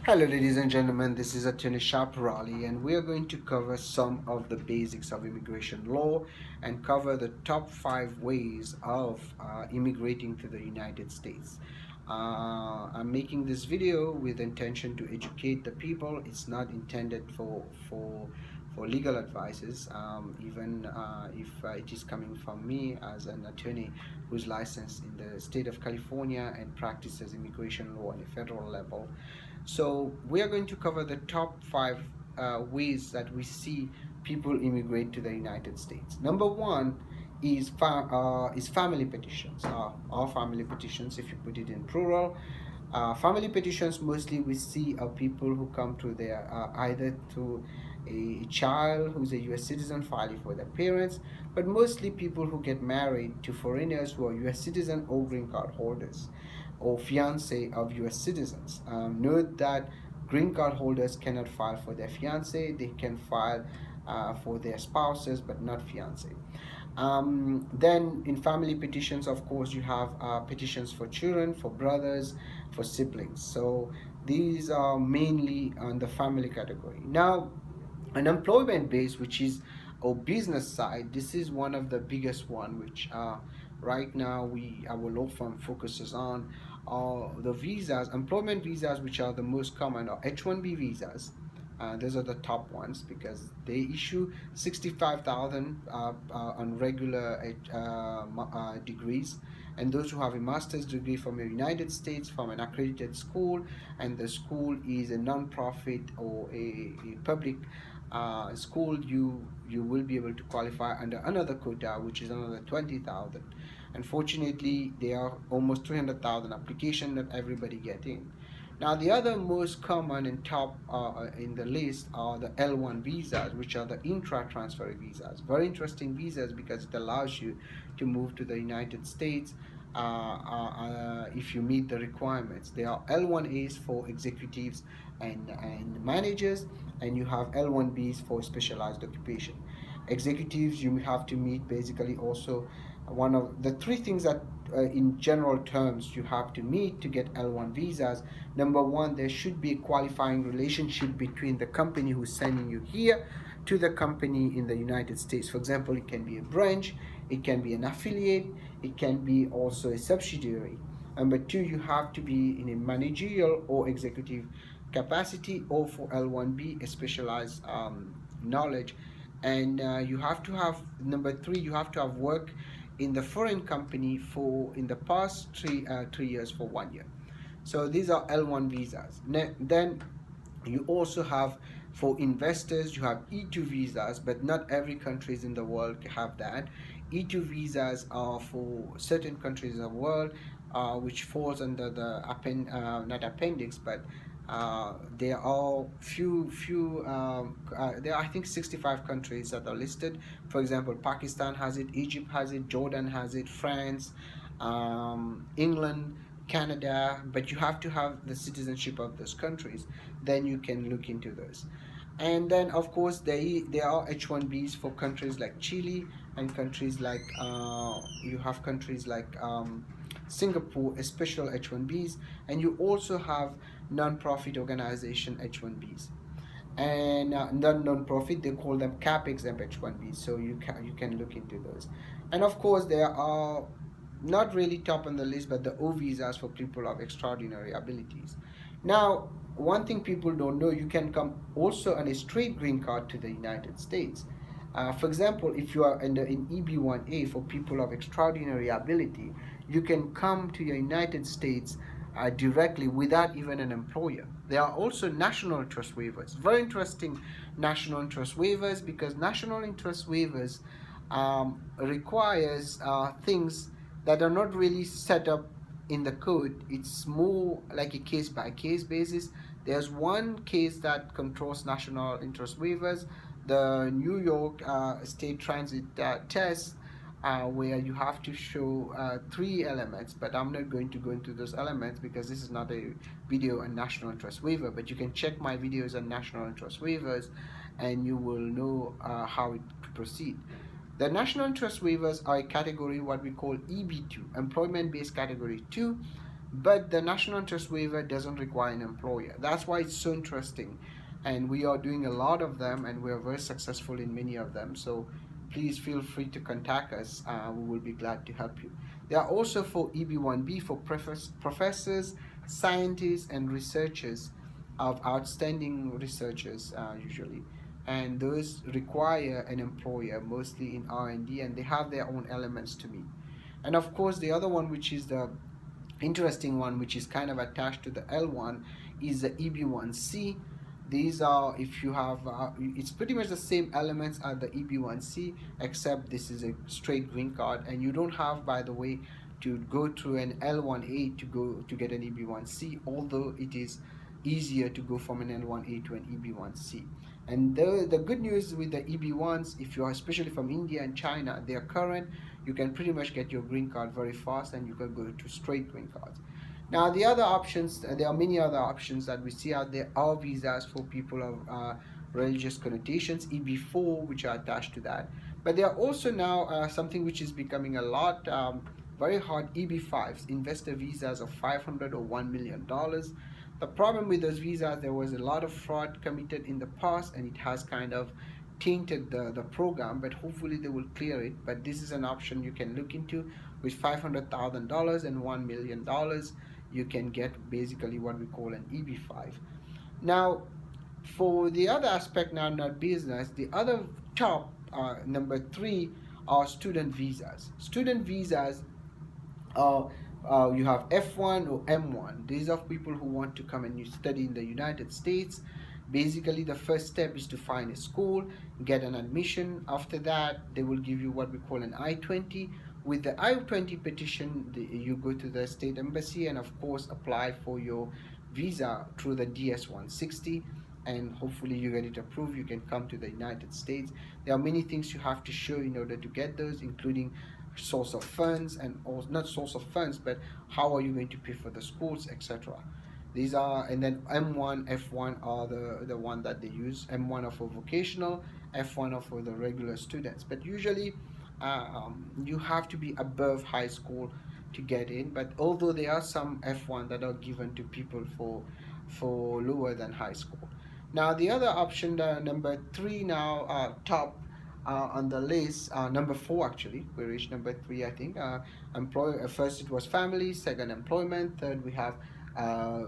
Hello ladies and gentlemen, this is attorney Shah Peerally, and we are going to cover some of the basics of immigration law and cover the top 5 ways of immigrating to the United States. I'm making this video with intention to educate the people. It's not intended for legal advices, even if it is coming from me as an attorney who's licensed in the state of California and practices immigration law on a federal level. So we are going to cover the top 5 ways that we see people immigrate to the United States. Number one is family petitions, or family petitions if you put it in plural. Family petitions mostly we see are people who come to their either to a child who's a U.S. citizen filing for their parents, but mostly people who get married to foreigners who are U.S. citizen or green card holders or fiance of U.S. citizens. Note that green card holders cannot file for their fiance; they can file for their spouses, but not fiance. Then in family petitions, of course, you have petitions for children, for brothers, for siblings. So these are mainly on the family category. Now, an employment base, which is our business side, this is one of the biggest one, which right now our law firm focuses on the visas, employment visas, which are the most common, or H-1B visas. Those are the top ones because they issue 65,000 on regular degrees, and those who have a master's degree from the United States from an accredited school, and the school is a non-profit or a public school, you will be able to qualify under another quota, which is another 20,000. Unfortunately, there are almost 300,000 applications that everybody get in. Now, the other most common and top in the list are the L1 visas, which are the intra-transfer visas. Very interesting visas because it allows you to move to the United States if you meet the requirements. There are L1As for executives and managers, and you have L1Bs for specialized occupation. Executives, you have to meet basically also one of the three things that in general terms you have to meet to get L1 visas. Number one, there should be a qualifying relationship between the company who's sending you here to the company in the United States. For example, it can be a branch, it can be an affiliate, it can be also a subsidiary. Number two, you have to be in a managerial or executive capacity, or for L1B, a specialized knowledge. And you have to have, number three, you have to have worked in the foreign company for in the past 3 years for 1 year. So these are L1 visas. Then you also have, for investors, you have E2 visas, but not every countries in the world have that. E2 visas are for certain countries in the world, which falls under the not appendix, but there are there are, I think, 65 countries that are listed. For example, Pakistan has it, Egypt has it, Jordan has it, France, England, Canada, but you have to have the citizenship of those countries. Then you can look into those. And then, of course, there are H1Bs for countries like Chile, and countries like you have countries like Singapore, special H1Bs, and you also have non-profit organization H1Bs. And non-profit, they call them cap exempt H1Bs. So you can look into those. And of course, there are not really top on the list, but the O visas for people of extraordinary abilities. Now, one thing people don't know, you can come also on a straight green card to the United States. For example, if you are in EB1A for people of extraordinary ability, you can come to the United States directly without even an employer. There are also national interest waivers. Very interesting national interest waivers, because national interest waivers requires things that are not really set up in the code. It's more like a case by case basis. There's one case that controls national interest waivers, the New York State Transit test, where you have to show 3 elements, but I'm not going to go into those elements because this is not a video on national interest waiver. But you can check my videos on national interest waivers and you will know how it to proceed. The national interest waivers are a category what we call EB2, employment based category 2, But the national interest waiver doesn't require an employer. That's why it's so interesting, and we are doing a lot of them, and we are very successful in many of them. So please feel free to contact us. We will be glad to help you. They are also for EB1B for professors, scientists, and researchers of outstanding researchers usually, and those require an employer mostly in R&D, and they have their own elements to meet. And of course, the other one, which is the interesting one, which is kind of attached to the L1, is the EB1C. These are, if you have, it's pretty much the same elements as the EB1C, except this is a straight green card, and you don't have, by the way, to go through an L1A to go to get an EB1C, although it is easier to go from an L1A to an EB1C. And the good news with the EB1s, if you are especially from India and China, they are current. You can pretty much get your green card very fast, and you can go to straight green cards. Now, the other options, there are many other options that we see out there, are visas for people of religious connotations, EB4, which are attached to that. But there are also now something which is becoming a lot very hard, EB5s, investor visas of $500 or $1 million. The problem with those visas, there was a lot of fraud committed in the past, and it has kind of tainted the program, but hopefully they will clear it. But this is an option you can look into. With $500,000 and $1 million, you can get basically what we call an EB5. Now, for the other aspect, now not business, the other top number three are student visas. Student visas, uh, you have F1 or M1. These are people who want to come and you study in the United States. Basically, the first step is to find a school, get an admission. After that, they will give you what we call an I-20. With the I-20 petition, you go to the state embassy and, of course, apply for your visa through the DS-160, and hopefully you get it approved. You can come to the United States. There are many things you have to show in order to get those, including source of funds, and or not source of funds, but how are you going to pay for the schools, etc. These are, and then M1, F1 are the one that they use. M1 are for vocational, F1 are for the regular students. But usually, you have to be above high school to get in. But although there are some F1 that are given to people for lower than high school. Now the other option, number three now, top on the list, number four actually, we reached number three, I think. First it was family, second employment, third we have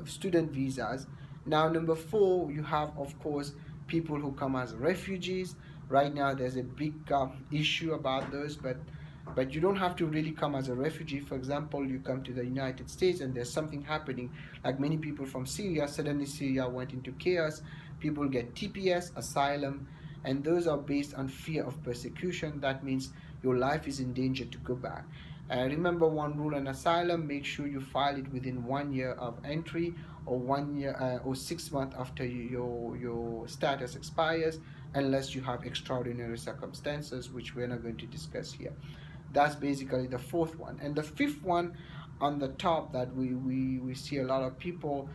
student visas. Now number four, you have of course people who come as refugees. Right now there's a big issue about those, but you don't have to really come as a refugee. For example, you come to the United States and there's something happening, like many people from Syria, suddenly Syria went into chaos, people get TPS, asylum, and those are based on fear of persecution. That means your life is in danger to go back. Remember one rule on asylum: make sure you file it within 1 year of entry, or 1 year or 6 months after your status expires, unless you have extraordinary circumstances, which we're not going to discuss here. That's basically the fourth one. And the fifth one on the top that we see a lot of people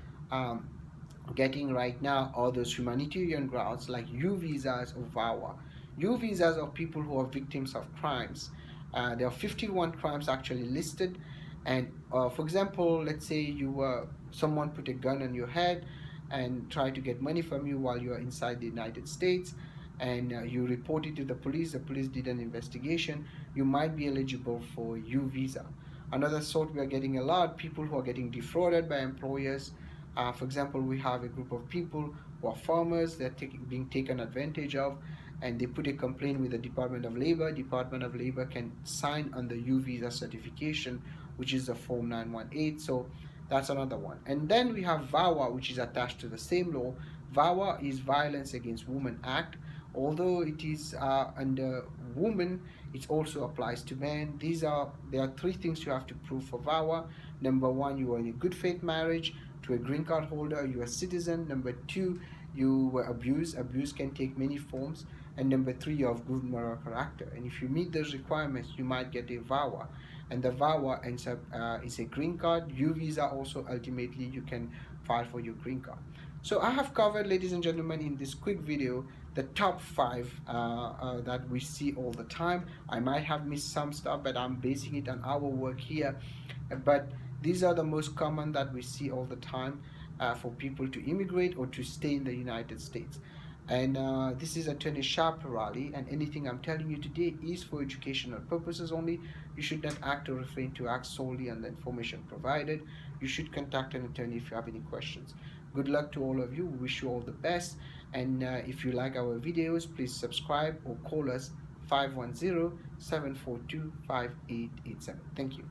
getting right now are those humanitarian grounds like U visas or VAWA. U visas are people who are victims of crimes. There are 51 crimes actually listed. And for example, let's say someone put a gun on your head and try to get money from you while you are inside the United States, and you report it to the police did an investigation, you might be eligible for U visa. Another sort we are getting a lot, people who are getting defrauded by employers. For example, we have a group of people who are farmers, they're being taken advantage of, and they put a complaint with the Department of Labor. Department of Labor can sign on the U visa certification, which is the Form 918. So that's another one. And then we have VAWA, which is attached to the same law. VAWA is Violence Against Women Act. Although it is under women, it also applies to men. There are three things you have to prove for VAWA. Number one, you are in a good faith marriage to a green card holder, you are a citizen. Number two, you were abused. Abuse can take many forms. And number three, you have good moral character. And if you meet those requirements, you might get a VAWA. And the VAWA ends up is a green card. U visa also, ultimately you can file for your green card. So I have covered, ladies and gentlemen, in this quick video, the top five that we see all the time. I might have missed some stuff, but I'm basing it on our work here. But These are the most common that we see all the time for people to immigrate or to stay in the United States. And this is Attorney Shah Peerally, and anything I'm telling you today is for educational purposes only. You should not act or refrain to act solely on the information provided. You should contact an attorney if you have any questions. Good luck to all of you. We wish you all the best. And if you like our videos, please subscribe or call us 510 742 5887. Thank you.